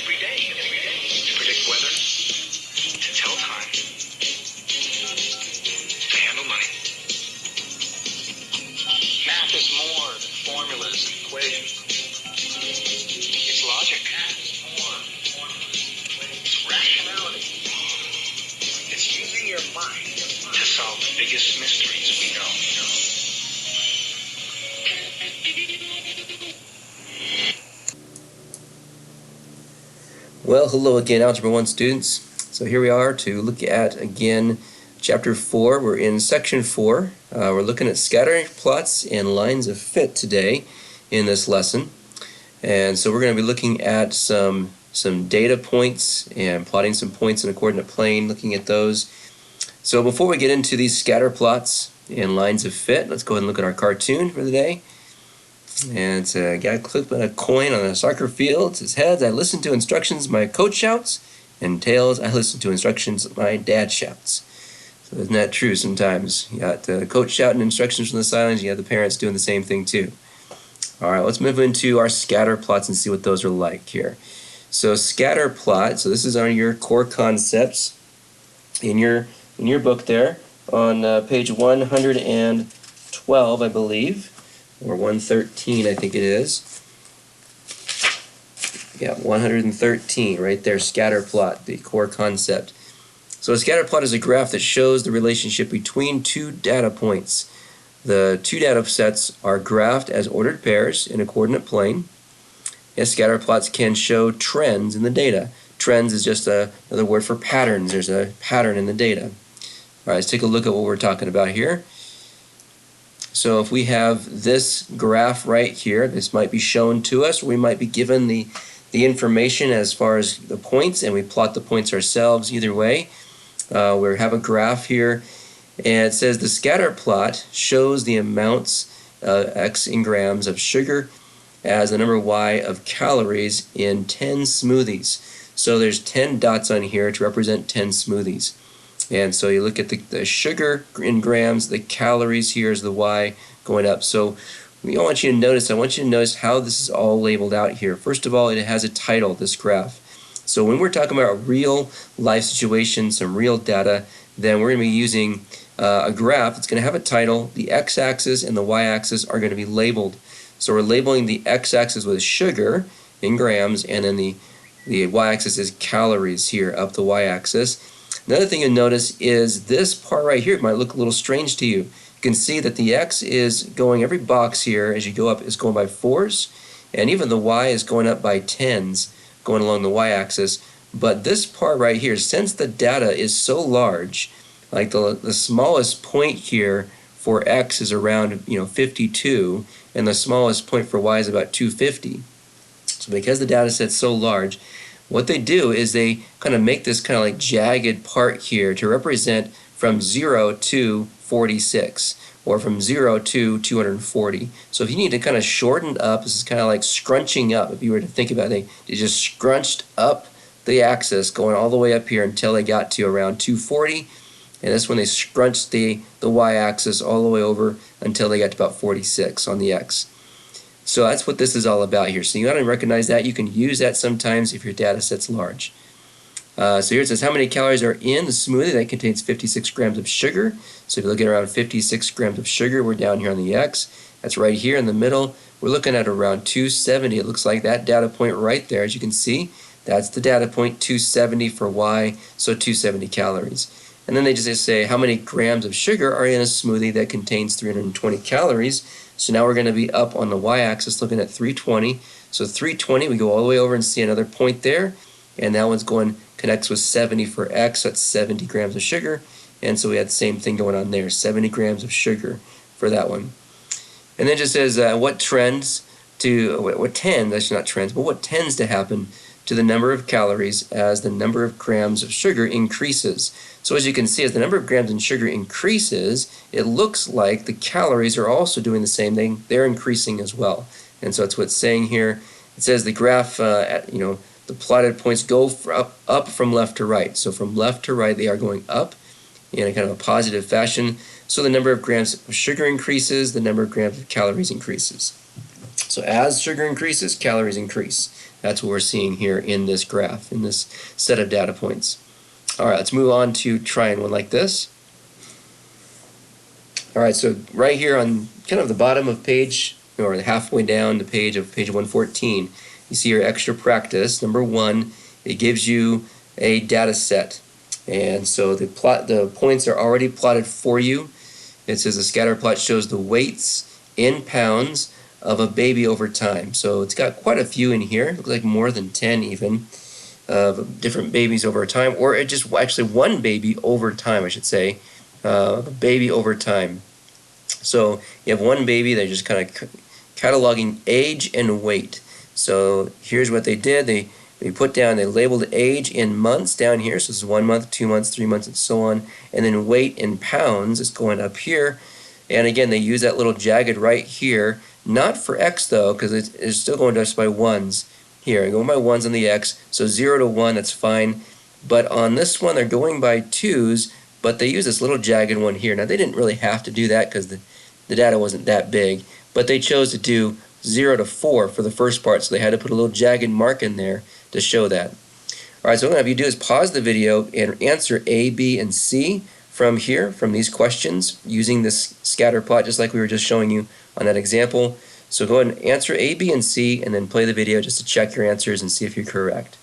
every day. To predict weather, to tell time, to handle money. Math is more than formulas and equations. It's logic. It's rationality. It's using your mind to solve the biggest mysteries we know. Well, hello again, Algebra 1 students. So here we are to look at, again, Chapter 4. We're in Section 4. We're looking at scatter plots and lines of fit today in this lesson. And so we're going to be looking at some data points and plotting some points in a coordinate plane, looking at those. So before we get into these scatter plots and lines of fit, let's go ahead and look at our cartoon for the day. And it's a guy clipping a coin on a soccer field. It says, heads, I listen to instructions my coach shouts, and tails, I listen to instructions my dad shouts. So isn't that true sometimes? You got the coach shouting instructions from the sidelines, you have the parents doing the same thing too. Alright, let's move into our scatter plots and see what those are like here. So scatter plot, so this is on your core concepts in your book there on page 112, I believe. Or 113, I think it is. Yeah, 113, right there, scatter plot, the core concept. So a scatter plot is a graph that shows the relationship between two data points. The two data sets are graphed as ordered pairs in a coordinate plane. Yes, scatter plots can show trends in the data. Trends is just another word for patterns. There's a pattern in the data. All right, let's take a look at what we're talking about here. So if we have this graph right here, this might be shown to us, or we might be given the information as far as the points, and we plot the points ourselves. Either way, we have a graph here, and it says the scatter plot shows the amounts X in grams of sugar as the number Y of calories in 10 smoothies. So there's 10 dots on here to represent 10 smoothies. And so you look at the sugar in grams, the calories here is the Y going up. So I want you to notice how this is all labeled out here. First of all, it has a title, this graph. So when we're talking about a real life situation, some real data, then we're going to be using a graph that's going to have a title. The x-axis and the y-axis are going to be labeled. So we're labeling the x-axis with sugar in grams, and then the y-axis is calories here up the y-axis. Another thing you'll notice is this part right here might look a little strange to you. You can see that the X is going, every box here as you go up is going by 4s, and even the Y is going up by 10s going along the Y-axis. But this part right here, since the data is so large, like the smallest point here for X is around 52, and the smallest point for Y is about 250. So because the data set's so large, what they do is they kind of make this kind of like jagged part here to represent from 0 to 46, or from 0 to 240. So if you need to kind of shorten up, this is kind of like scrunching up. If you were to think about it, they just scrunched up the axis going all the way up here until they got to around 240, and that's when they scrunched the y-axis all the way over until they got to about 46 on the X. So that's what this is all about here. So you got to recognize that. You can use that sometimes if your data set's large. So here it says how many calories are in the smoothie. That contains 56 grams of sugar. So if you look at around 56 grams of sugar, we're down here on the X. That's right here in the middle. We're looking at around 270. It looks like that data point right there, as you can see. That's the data point, 270 for Y, so 270 calories. And then they just say how many grams of sugar are in a smoothie that contains 320 calories. So now we're going to be up on the y-axis looking at 320. So 320, we go all the way over and see another point there. And that one's connects with 70 for X, so that's 70 grams of sugar. And so we had the same thing going on there, 70 grams of sugar for that one. And then it just says what tends to happen to the number of calories as the number of grams of sugar increases. So as you can see, as the number of grams in sugar increases, it looks like the calories are also doing the same thing. They're increasing as well. And so that's what it's saying here. It says the graph, the plotted points go up from left to right. So from left to right, they are going up in a kind of a positive fashion. So the number of grams of sugar increases, the number of grams of calories increases. So as sugar increases, calories increase. That's what we're seeing here in this graph, in this set of data points. All right, let's move on to trying one like this. All right, so right here on kind of the bottom of page, or halfway down the page of page 114, you see your extra practice. Number 1, it gives you a data set. And so the points are already plotted for you. It says the scatter plot shows the weights in pounds of a baby over time. So it's got quite a few in here. It looks like more than 10 even of different babies over time, or it just actually one baby over time, I should say. A baby over time. So you have one baby, they're just kind of cataloging age and weight. So here's what they did. They put down, they labeled age in months down here. So this is 1 month, 2 months, 3 months, and so on. And then weight in pounds is going up here. And again, they use that little jagged right here. Not for X though, because it's still going just by ones here. Going by ones on the X. So 0 to 1, that's fine. But on this one, they're going by 2s, but they use this little jagged one here. Now, they didn't really have to do that because the data wasn't that big, but they chose to do 0 to 4 for the first part, so they had to put a little jagged mark in there to show that. All right, so what I'm going to have you do is pause the video and answer A, B, and C from here, from these questions, using this scatter plot just like we were just showing you on that example. So go ahead and answer A, B, and C, and then play the video just to check your answers and see if you're correct.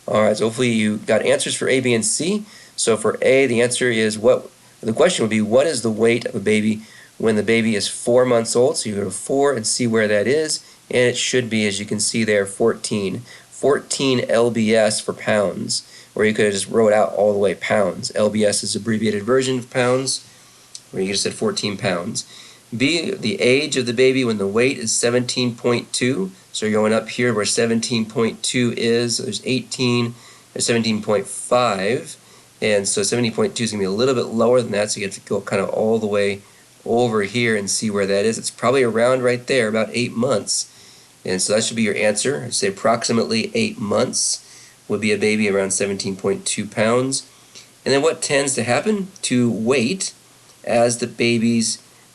All right, so hopefully you got answers for A, B, and C. So for A, the answer is the question would be, what is the weight of a baby when the baby is 4 months old? So you go to 4 and see where that is, and it should be, as you can see there, 14. 14 lbs for pounds, or you could have just wrote out all the way pounds. LBS is abbreviated version of pounds, or you just said 14 pounds. B, the age of the baby when the weight is 17.2. So you're going up here where 17.2 is. So there's 18, there's 17.5. And so 17.2 is going to be a little bit lower than that. So you have to go kind of all the way over here and see where that is. It's probably around right there, about 8 months. And so that should be your answer. I'd say approximately 8 months would be a baby around 17.2 pounds. And then what tends to happen to weight as the baby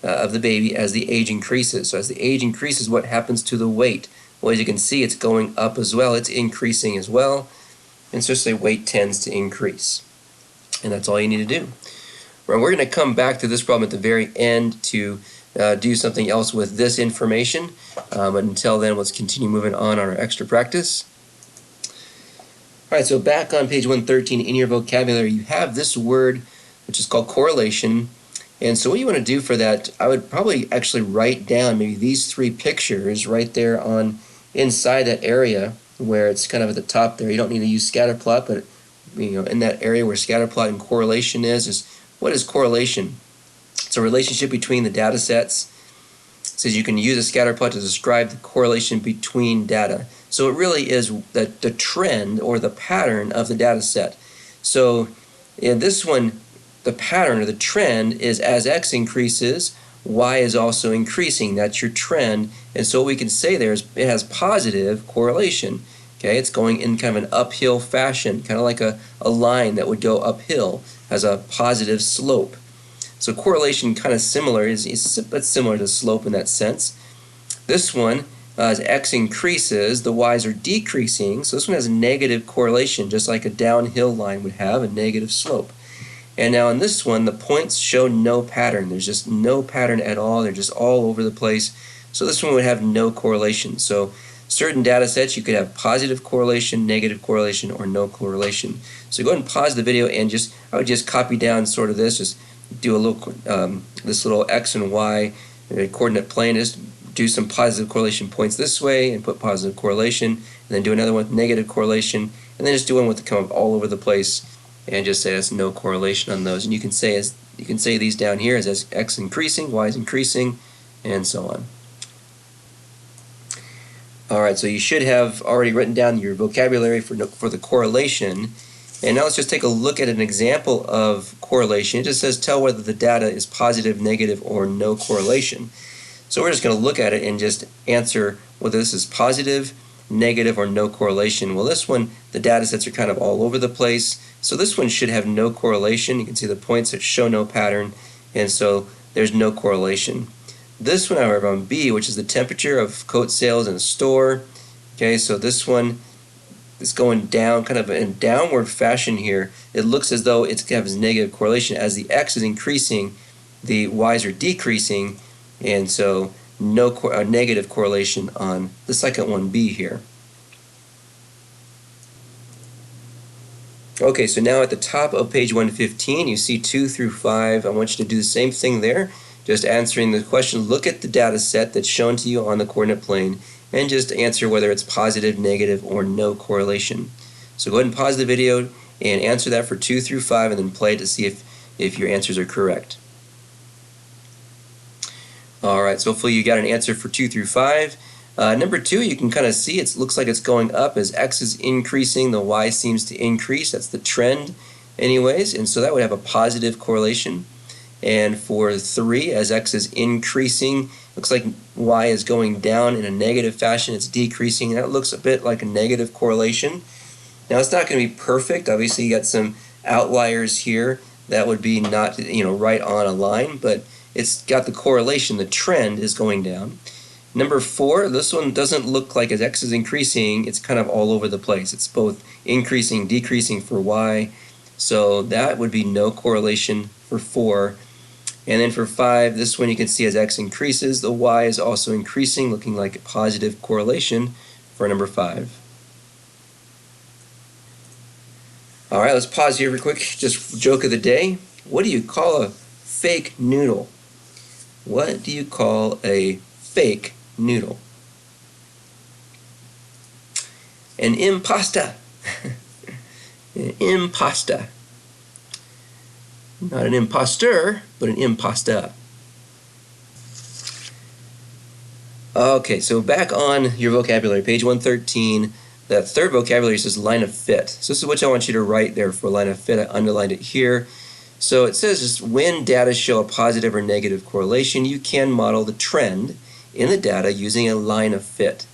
as the age increases? So as the age increases, what happens to the weight? Well, as you can see, it's going up as well. It's increasing as well. And so say weight tends to increase. And that's all you need to do. Well, we're going to come back to this problem at the very end to do something else with this information. But until then, let's continue moving on our extra practice. All right, so back on page 113 in your vocabulary, you have this word, which is called correlation. And so what you want to do for that, I would probably actually write down maybe these 3 pictures right there on inside that area where it's kind of at the top there. You don't need to use scatter plot, but in that area where scatter plot and correlation is what is correlation? It's a relationship between the data sets. It says you can use a scatter plot to describe the correlation between data. So it really is the trend or the pattern of the data set. So in this one, the pattern or the trend is as X increases, Y is also increasing. That's your trend. And so what we can say there is it has positive correlation. Okay, it's going in kind of an uphill fashion, kind of like a line that would go uphill, has a positive slope. So correlation kind of similar, but similar to slope in that sense. This one, as X increases, the Y's are decreasing. So this one has a negative correlation, just like a downhill line would have a negative slope. And now in this one, the points show no pattern. There's just no pattern at all. They're just all over the place. So this one would have no correlation. So certain data sets, you could have positive correlation, negative correlation, or no correlation. So go ahead and pause the video and I would just copy down sort of this, just do a little, this little X and Y coordinate plane, just do some positive correlation points this way and put positive correlation, and then do another one with negative correlation, and then just do one with kind of all over the place and just say there's no correlation on those. And you can say these down here as X increasing, Y is increasing, and so on. Alright, so you should have already written down your vocabulary for the correlation. And now let's just take a look at an example of correlation. It just says tell whether the data is positive, negative, or no correlation. So we're just going to look at it and just answer whether this is positive, negative, or no correlation. Well, this one, the data sets are kind of all over the place. So this one should have no correlation. You can see the points that show no pattern, and so there's no correlation. This one, however, on B, which is the temperature of coat sales in a store, okay, so this one is going down kind of in downward fashion here. It looks as though it's has negative correlation. As the X is increasing, the Y's are decreasing, and so no negative correlation on the second one, B here. Okay, so now at the top of page 115, you see 2 through 5. I want you to do the same thing there, just answering the question. Look at the data set that's shown to you on the coordinate plane and just answer whether it's positive, negative, or no correlation. So go ahead and pause the video and answer that for 2 through 5 and then play it to see if your answers are correct. Alright, so hopefully you got an answer for 2 through 5. Number 2, you can kind of see it looks like it's going up as X is increasing, the Y seems to increase. That's the trend anyways, and so that would have a positive correlation. And for 3, as X is increasing, looks like Y is going down in a negative fashion, it's decreasing. That looks a bit like a negative correlation. Now it's not going to be perfect. Obviously you got some outliers here that would be not right on a line, but it's got the correlation, the trend is going down. Number 4, this one doesn't look like as X is increasing, it's kind of all over the place. It's both increasing, decreasing for Y, so that would be no correlation for 4. And then for 5, this one you can see as X increases, the Y is also increasing, looking like a positive correlation for number 5. Alright, let's pause here real quick. Just joke of the day. What do you call a fake noodle? What do you call a fake noodle? An impasta. An impasta. Not an imposter, but an impasta. Okay, so back on your vocabulary, page 113, that third vocabulary says line of fit. So this is what I want you to write there for line of fit. I underlined it here. So it says just when data show a positive or negative correlation, you can model the trend in the data using a line of fit.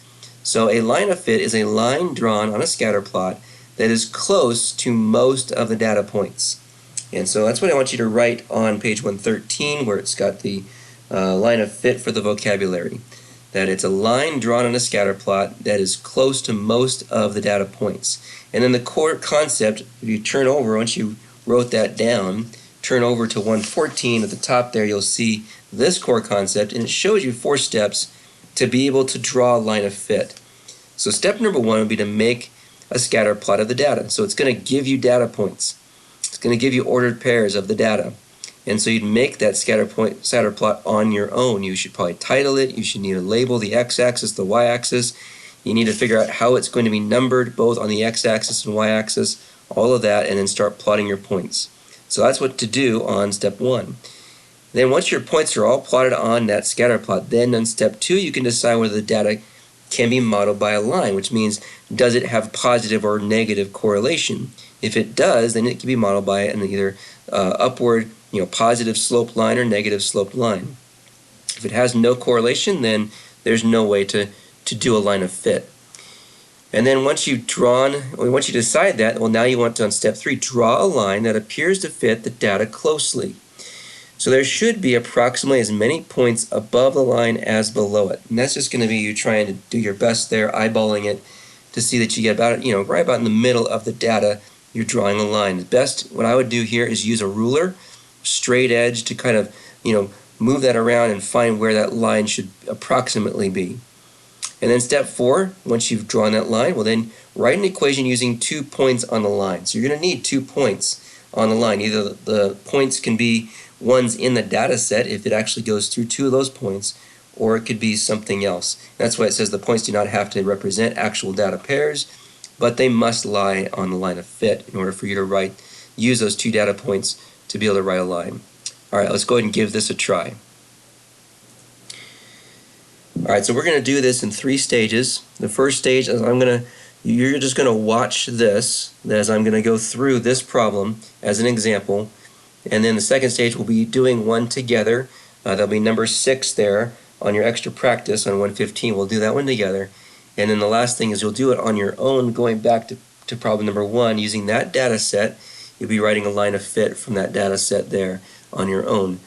So a line of fit is a line drawn on a scatter plot that is close to most of the data points. And so that's what I want you to write on page 113 where it's got the line of fit for the vocabulary. That it's a line drawn on a scatter plot that is close to most of the data points. And then the core concept, if you turn over, once you wrote that down, turn over to 114 at the top there, you'll see this core concept, and it shows you 4 steps to be able to draw a line of fit. So step number 1 would be to make a scatter plot of the data. So it's going to give you data points. It's going to give you ordered pairs of the data. And so you'd make that scatter plot on your own. You should probably title it. You should need to label the x-axis, the y-axis. You need to figure out how it's going to be numbered both on the x-axis and y-axis, all of that, and then start plotting your points. So that's what to do on step 1. Then once your points are all plotted on that scatter plot, then on step 2 you can decide whether the data can be modeled by a line, which means does it have positive or negative correlation. If it does, then it can be modeled by an either upward positive sloped line or negative sloped line. If it has no correlation, then there's no way to do a line of fit. And then once you decide that, well, now you want to, on step 3, draw a line that appears to fit the data closely. So there should be approximately as many points above the line as below it. And that's just going to be you trying to do your best there, eyeballing it to see that you get about right about in the middle of the data, you're drawing a line. The best, what I would do here is use a ruler, straight edge, to kind of, move that around and find where that line should approximately be. And then step 4, once you've drawn that line, well then write an equation using 2 points on the line. So you're going to need 2 points on the line. Either the points can be ones in the data set if it actually goes through 2 of those points, or it could be something else. That's why it says the points do not have to represent actual data pairs, but they must lie on the line of fit in order for you to use those 2 data points to be able to write a line. Alright, let's go ahead and give this a try. Alright, so we're going to do this in 3 stages. The first stage is you're just going to watch this as I'm going to go through this problem as an example. And then the second stage we'll be doing one together. There'll be number 6 there on your extra practice on 115. We'll do that one together. And then the last thing is you'll do it on your own, going back to problem number 1 using that data set. You'll be writing a line of fit from that data set there on your own.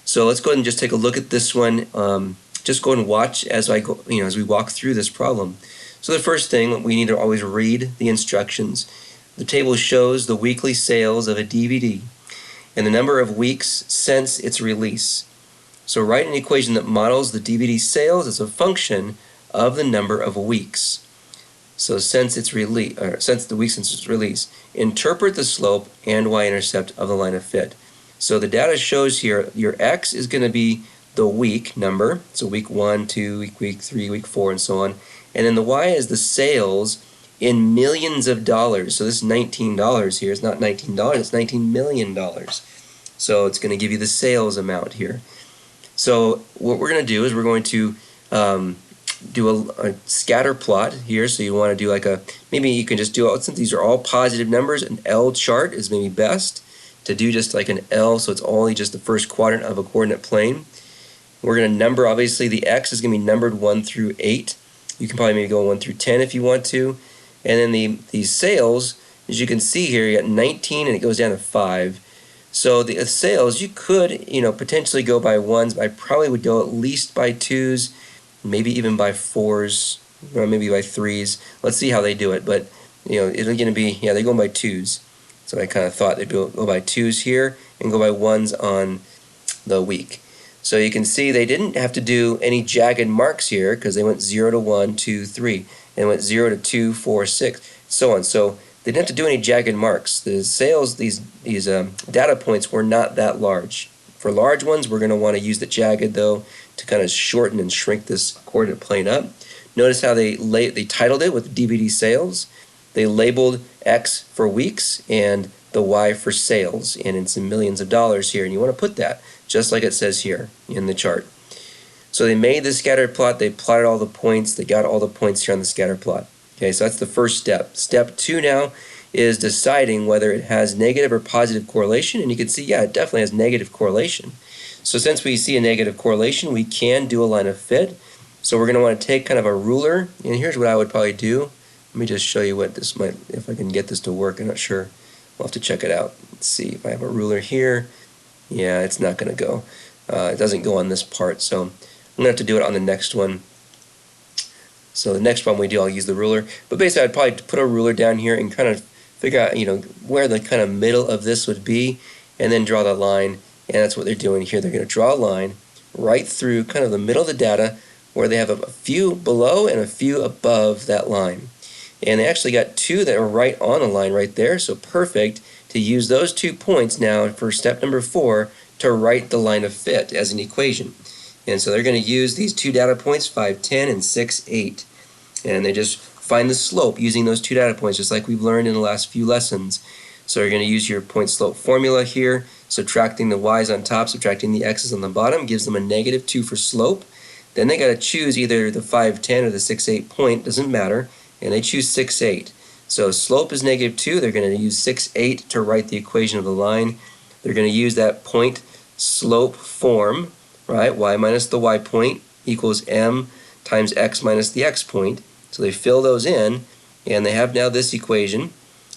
So let's go ahead and just take a look at this one. Just go and watch as I go, as we walk through this problem. So the first thing, we need to always read the instructions. The table shows the weekly sales of a DVD and the number of weeks since its release. So write an equation that models the DVD sales as a function of the number of weeks. So since the week since its release, interpret the slope and y-intercept of the line of fit. So the data shows here your x is going to be the week number, so week 1, 2, week 3, week 4, and so on. And then the y is the sales in millions of dollars. So this $19 here is not $19, it's $19 million. So it's going to give you the sales amount here. So what we're going to do is we're going to do a scatter plot here. So you want to do maybe you can just do, since these are all positive numbers, an L chart is maybe best to do, just like an L, so it's only just the first quadrant of a coordinate plane. We're going to number, obviously the x is going to be numbered 1 through 8. You can probably maybe go 1 through 10 if you want to. And then these sales, as you can see here, you got 19 and it goes down to 5. So the sales, you could potentially go by 1s, but I probably would go at least by 2s, maybe even by 4s, or maybe by 3s. Let's see how they do it, but it's going to be, they're going by 2s. So I kind of thought they'd go by 2s here and go by 1s on the week. So you can see they didn't have to do any jagged marks here because they went 0 to 1, 2, 3, and went 0 to 2, 4, 6, so on. So they didn't have to do any jagged marks. The sales, these data points were not that large. For large ones, we're going to want to use the jagged, though, to kind of shorten and shrink this coordinate plane up. Notice how they titled it with DVD sales. They labeled X for weeks and the Y for sales, and it's in millions of dollars here, and you want to put that just like it says here in the chart. So they made the scatter plot, they plotted all the points, they got all the points here on the scatter plot. Okay, so that's the first step. Step 2 now is deciding whether it has negative or positive correlation, and you can see, it definitely has negative correlation. So since we see a negative correlation, we can do a line of fit. So we're going to want to take kind of a ruler, and here's what I would probably do. Let me just show you what this might, if I can get this to work. I'm not sure. We'll have to check it out. Let's see if I have a ruler here. Yeah, it's not going to go. It doesn't go on this part, so I'm going to have to do it on the next one. So the next one we do, I'll use the ruler. But basically, I'd probably put a ruler down here and kind of figure out, where the kind of middle of this would be, and then draw the line. And that's what they're doing here. They're going to draw a line right through kind of the middle of the data, where they have a few below and a few above that line. And they actually got 2 that are right on the line right there, so perfect to use those 2 points now for step number 4 to write the line of fit as an equation. And so they're going to use these 2 data points, 5, 10, and 6, 8. And they just find the slope using those 2 data points, just like we've learned in the last few lessons. So you're going to use your point slope formula here, subtracting the y's on top, subtracting the x's on the bottom, gives them a negative 2 for slope. Then they got to choose either the 5, 10 or the 6, 8 point, doesn't matter, and they choose 6, 8. So slope is negative 2, they're going to use 6, 8 to write the equation of the line. They're going to use that point slope form, right? Y minus the y point equals m times x minus the x point. So they fill those in, and they have now this equation.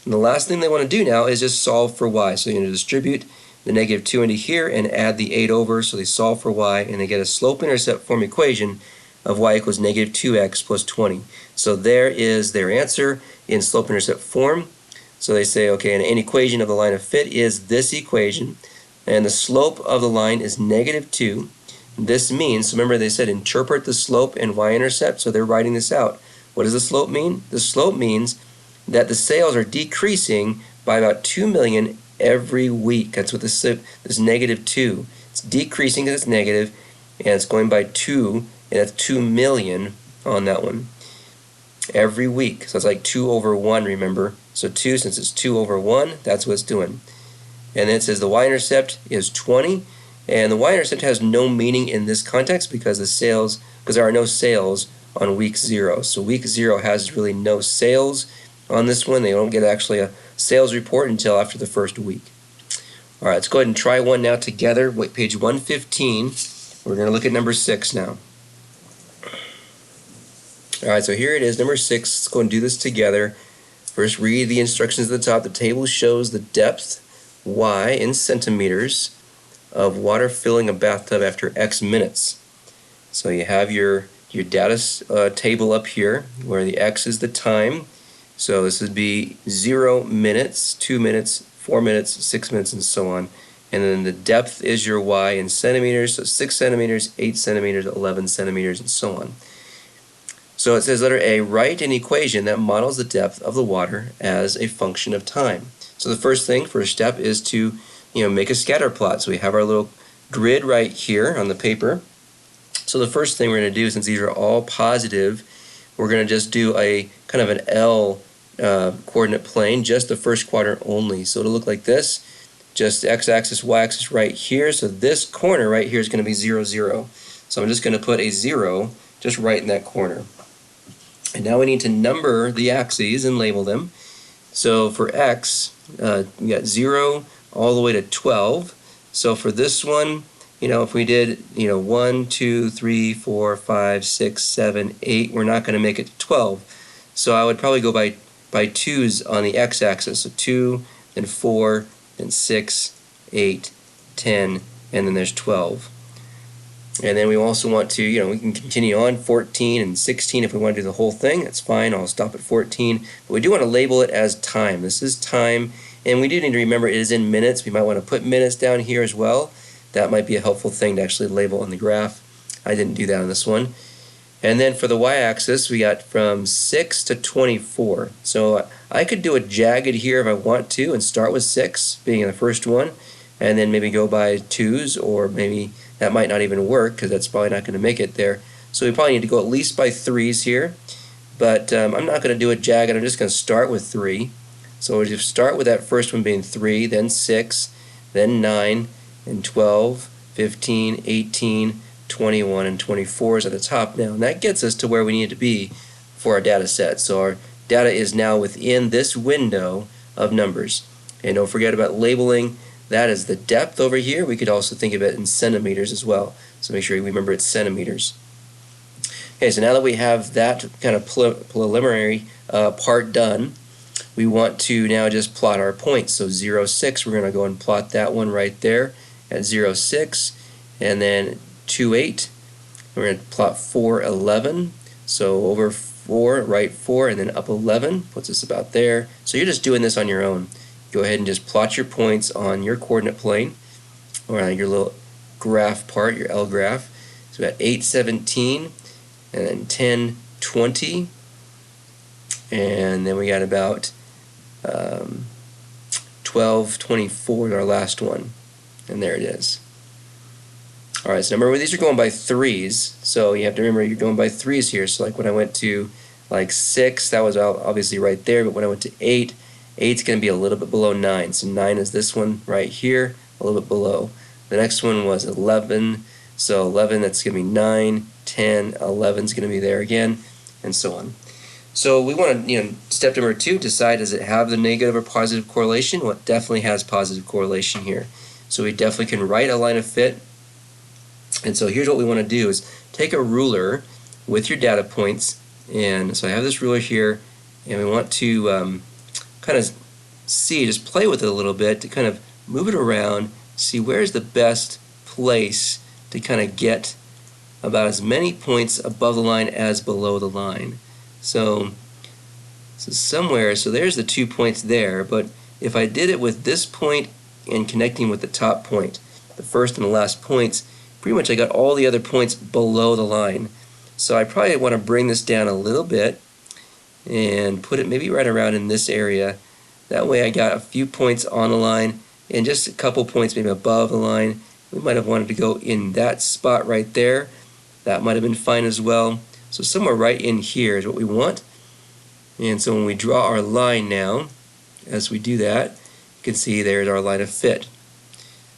And the last thing they want to do now is just solve for y. So you're going to distribute the negative 2 into here and add the 8 over, so they solve for y, and they get a slope-intercept form equation of y equals negative 2x plus 20. So there is their answer in slope-intercept form. So they say, okay, an equation of the line of fit is this equation, and the slope of the line is negative 2. This means, so remember they said interpret the slope and y-intercept, so they're writing this out. What does the slope mean? The slope means that the sales are decreasing by about 2 million every week. That's what this negative 2. It's decreasing because it's negative, and it's going by 2, and that's 2 million on that one every week. So it's like 2 over 1, remember. So 2, since it's 2 over 1, that's what it's doing. And then it says the y-intercept is 20, and the y-intercept has no meaning in this context because there are no sales on week 0. So week 0 has really no sales on this one. They don't get actually a sales report until after the first week. All right, let's go ahead and try one now together. Page 115. We're going to look at number 6 now. All right, so here it is, number 6. Let's go and do this together. First, read the instructions at the top. The table shows the depth, y, in centimeters, of water filling a bathtub after X minutes. So you have your data table up here where the X is the time. So this would be 0 minutes, 2 minutes, 4 minutes, 6 minutes, and so on. And then the depth is your Y in centimeters, so 6 centimeters, 8 centimeters, 11 centimeters, and so on. So it says letter A, write an equation that models the depth of the water as a function of time. So the first step is to make a scatter plot. So we have our little grid right here on the paper. So the first thing we're going to do, since these are all positive, we're going to just do a kind of an L coordinate plane, just the first quadrant only. So it'll look like this, just x-axis, y-axis right here. So this corner right here is going to be 0, 0. So I'm just going to put a 0 just right in that corner. And now we need to number the axes and label them. So for x, we got 0 all the way to 12. So for this one, if we did 1, 2, 3, 4, 5, 6, 7, 8, we're not going to make it to 12. So I would probably go by 2's on the x-axis. So 2, then 4, then 6, 8, 10, and then there's 12. And then we also want to, we can continue on 14 and 16 if we want to do the whole thing. That's fine. I'll stop at 14. But we do want to label it as time. This is time, and we do need to remember it is in minutes. We might want to put minutes down here as well. That might be a helpful thing to actually label on the graph. I didn't do that on this one. And then for the y-axis, we got from 6 to 24. So I could do a jagged here if I want to and start with 6 being the first one, and then maybe go by 2's, or maybe that might not even work because that's probably not going to make it there. So we probably need to go at least by 3's here. But I'm not going to do a jagged. I'm just going to start with 3. So we'll just start with that first one being 3, then 6, then 9, and 12, 15, 18, 21, and 24 is at the top now. And that gets us to where we need to be for our data set. So our data is now within this window of numbers. And don't forget about labeling. That is the depth over here. We could also think of it in centimeters as well. So make sure you remember it's centimeters. Okay, so now that we have that kind of preliminary part done, we want to now just plot our points. So 0, 6, we're going to go and plot that one right there at 0, 6, and then 2, 8. We're going to plot 4, 11. So over 4, right 4, and then up 11 puts us about there. So you're just doing this on your own. Go ahead and just plot your points on your coordinate plane, or on your little graph part, your L graph. So we got 8, 17, and then 10, 20, and then we got about 12, 24 our last one, and there it is. Alright, so remember these are going by 3's, so you have to remember you're going by 3's here. So like when I went to like 6, that was obviously right there, but when I went to 8, 8's going to be a little bit below 9. So 9 is this one right here, a little bit below. The next one was 11, so 11, that's going to be 9, 10, 11 is going to be there again, and so on. So we want to, step number 2, decide does it have the negative or positive correlation? Well, it definitely has positive correlation here. So we definitely can write a line of fit. And so here's what we want to do is take a ruler with your data points, and so I have this ruler here, and we want to kind of just play with it a little bit to kind of move it around, see where's the best place to kind of get about as many points above the line as below the line. So somewhere, so there's the 2 points there, but if I did it with this point and connecting with the top point, the first and the last points, pretty much I got all the other points below the line. So I probably want to bring this down a little bit and put it maybe right around in this area. That way I got a few points on the line and just a couple points maybe above the line. We might have wanted to go in that spot right there. That might have been fine as well. So somewhere right in here is what we want. And so when we draw our line now, as we do that, you can see there's our line of fit.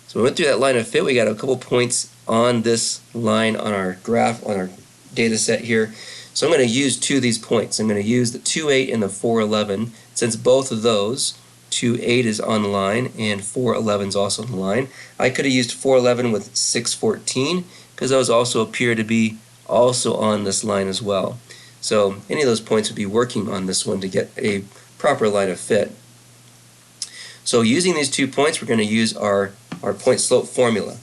So we went through that line of fit. We got a couple points on this line on our graph, on our data set here. So I'm going to use 2 of these points. I'm going to use the 2, 8 and the 4, 11. Since both of those, 2, 8 is on the line and 4, 11 is also on the line. I could have used 4, 11 with 6, 14 because those also appear to be also on this line as well. So any of those points would be working on this one to get a proper line of fit. So using these 2 points, we're going to use our point slope formula.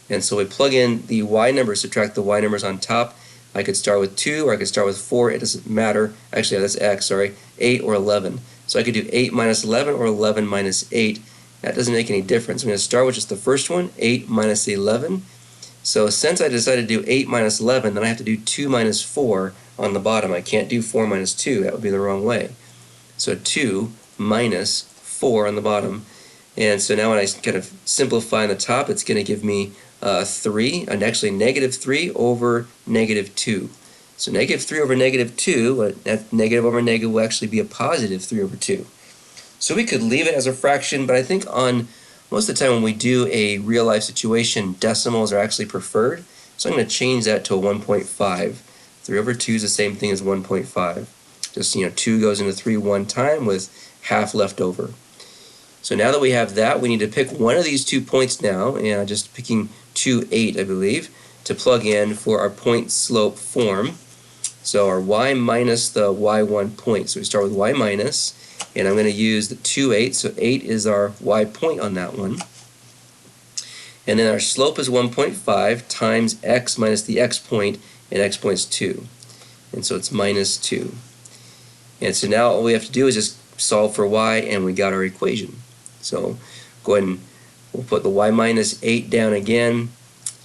And so we plug in the y numbers, subtract the y numbers on top. I could start with 2 or I could start with 4, it doesn't matter. Actually, that's x, sorry, 8 or 11. So I could do 8 minus 11 or 11 minus 8. That doesn't make any difference. I'm going to start with just the first one, 8 minus 11. So since I decided to do 8 minus 11, then I have to do 2 minus 4 on the bottom. I can't do 4 minus 2. That would be the wrong way. So 2 minus 4 on the bottom. And so now when I kind of simplify on the top, it's going to give me 3, and actually negative 3 over negative 2. So negative 3 over negative 2, that negative over negative will actually be a positive 3 over 2. So we could leave it as a fraction, but I think on most of the time when we do a real life situation, decimals are actually preferred. So I'm going to change that to a 1.5. 3 over 2 is the same thing as 1.5. Just, 2 goes into 3 one time with half left over. So now that we have that, we need to pick one of these 2 points now, and I'm just picking 2, 8, I believe, to plug in for our point slope form. So our y minus the y1 point. So we start with y minus, and I'm going to use the 2, 8, so 8 is our y point on that one. And then our slope is 1.5 times x minus the x point, and x point is 2. And so it's minus 2. And so now all we have to do is just solve for y, and we got our equation. So go ahead and we'll put the y minus 8 down again.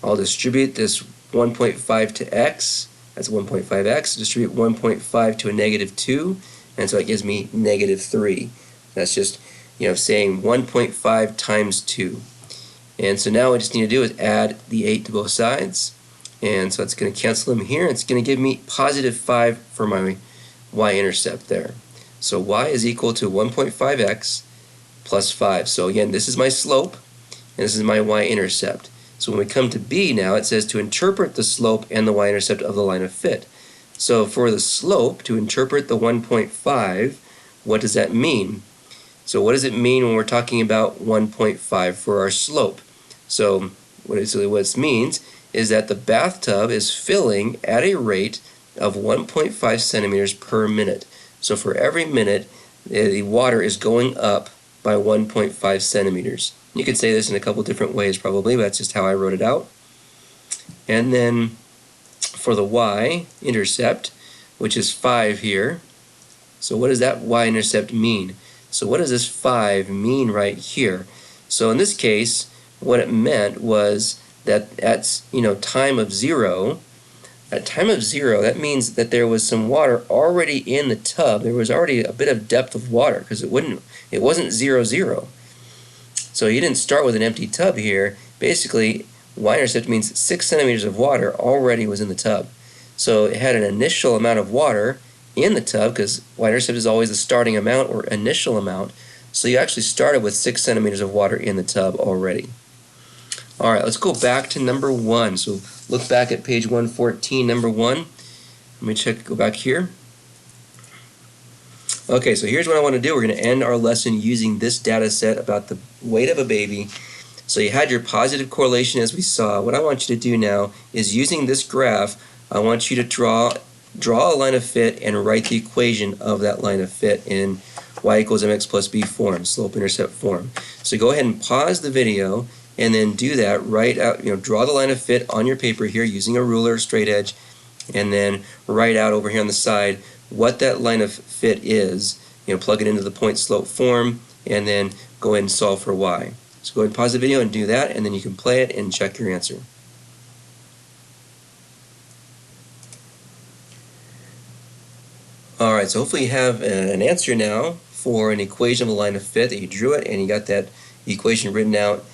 I'll distribute this 1.5 to x. That's 1.5x. Distribute 1.5 to a negative 2. And so it gives me negative 3. That's just, saying 1.5 times 2. And so now what I just need to do is add the 8 to both sides. And so it's going to cancel them here. It's going to give me positive 5 for my y-intercept there. So y is equal to 1.5x plus 5. So again, this is my slope, and this is my y-intercept. So when we come to b now, it says to interpret the slope and the y-intercept of the line of fit. So for the slope, to interpret the 1.5, what does that mean? So what does it mean when we're talking about 1.5 for our slope? So what it means is that the bathtub is filling at a rate of 1.5 centimeters per minute. So for every minute, the water is going up by 1.5 centimeters. You could say this in a couple different ways probably, but that's just how I wrote it out. And then for the y-intercept, which is 5 here, so what does that y-intercept mean? So what does this 5 mean right here? So in this case, what it meant was that at time of 0, at time of 0, that means that there was some water already in the tub. There was already a bit of depth of water because it wasn't 0, 0. So you didn't start with an empty tub here. Basically, y-intercept means 6 centimeters of water already was in the tub. So it had an initial amount of water in the tub because y-intercept is always the starting amount or initial amount. So you actually started with 6 centimeters of water in the tub already. All right, let's go back to number 1. So look back at page 114, number 1. Let me go back here. Okay, so here's what I want to do. We're going to end our lesson using this data set about the weight of a baby. So you had your positive correlation as we saw. What I want you to do now is using this graph, I want you to draw a line of fit and write the equation of that line of fit in y equals mx plus b form, slope-intercept form. So go ahead and pause the video and then do that. Write out, draw the line of fit on your paper here using a ruler, straight edge, and then write out over here on the side what that line of fit is. Plug it into the point slope form, and then go ahead and solve for y. So go ahead and pause the video and do that, and then you can play it and check your answer. Alright, so hopefully you have an answer now for an equation of the line of fit that you drew it and you got that equation written out.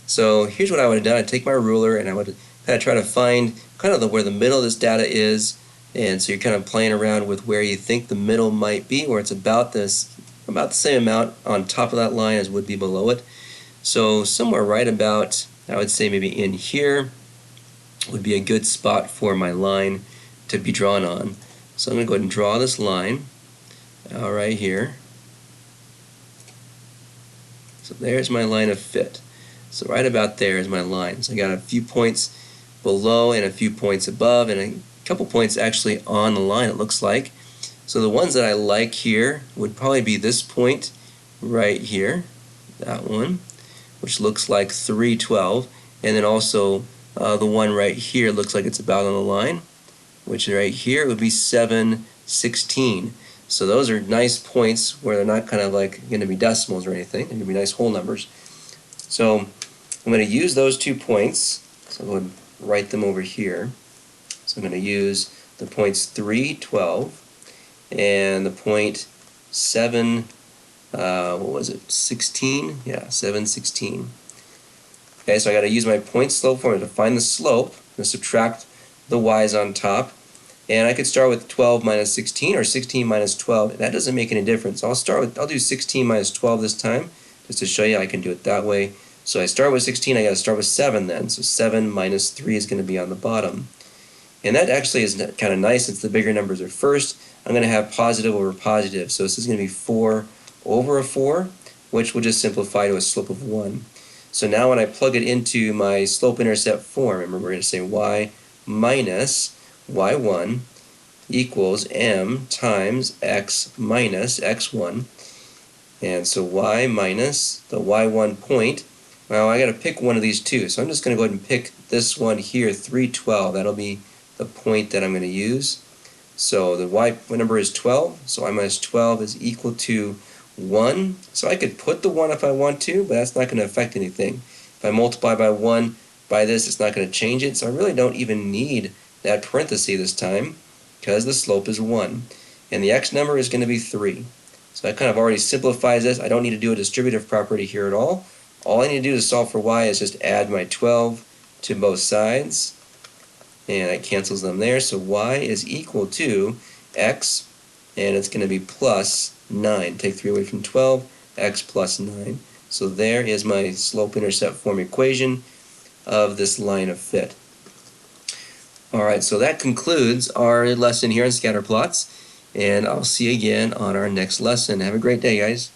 So here's what I would have done. I'd take my ruler and I would kind of try to find where the middle of this data is. And so you're kind of playing around with where you think the middle might be, where it's about the same amount on top of that line as would be below it. So somewhere right about, I would say maybe in here would be a good spot for my line to be drawn on. So I'm going to go ahead and draw this line right here. So there's my line of fit. So right about there is my line. So I got a few points below and a few points above and a couple points actually on the line, it looks like. So the ones that I like here would probably be this point right here, that one, which looks like 312, and then also The one right here looks like it's about on the line, which right here would be 7, 16. So those are nice points where they're not kind of like going to be decimals or anything. They're going to be nice whole numbers. So I'm going to use those 2 points. So I'm going to write them over here. So I'm going to use the points 3, 12 and the point 7, what was it, 16? Yeah, 7, 16. Okay, so I got to use my point slope formula to find the slope. I'm going to subtract the y's on top. And I could start with 12 minus 16 or 16 minus 12. That doesn't make any difference. I'll do 16 minus 12 this time, just to show you I can do it that way. So I start with 16, I got to start with 7 then. So 7 minus 3 is going to be on the bottom. And that actually is kind of nice since the bigger numbers are first. I'm going to have positive over positive. So this is going to be 4 over a 4, which will just simplify to a slope of 1. So now when I plug it into my slope-intercept form, remember we're going to say y minus y1 equals m times x minus x1. And so y minus the y1 point, well, I got to pick one of these two. So I'm just going to go ahead and pick this one here, 312. That'll be the point that I'm going to use. So the y number is 12, so y minus 12 is equal to 1. So I could put the 1 if I want to, but that's not going to affect anything. If I multiply by 1 by this, it's not going to change it, so I really don't even need that parenthesis this time because the slope is 1. And the x number is going to be 3. So that kind of already simplifies this. I don't need to do a distributive property here at all. All I need to do to solve for y is just add my 12 to both sides, and that cancels them there. So y is equal to x, and it's going to be plus 9. Take 3 away from 12, x plus 9. So there is my slope-intercept form equation of this line of fit. Alright, so that concludes our lesson here on scatter plots, and I'll see you again on our next lesson. Have a great day, guys.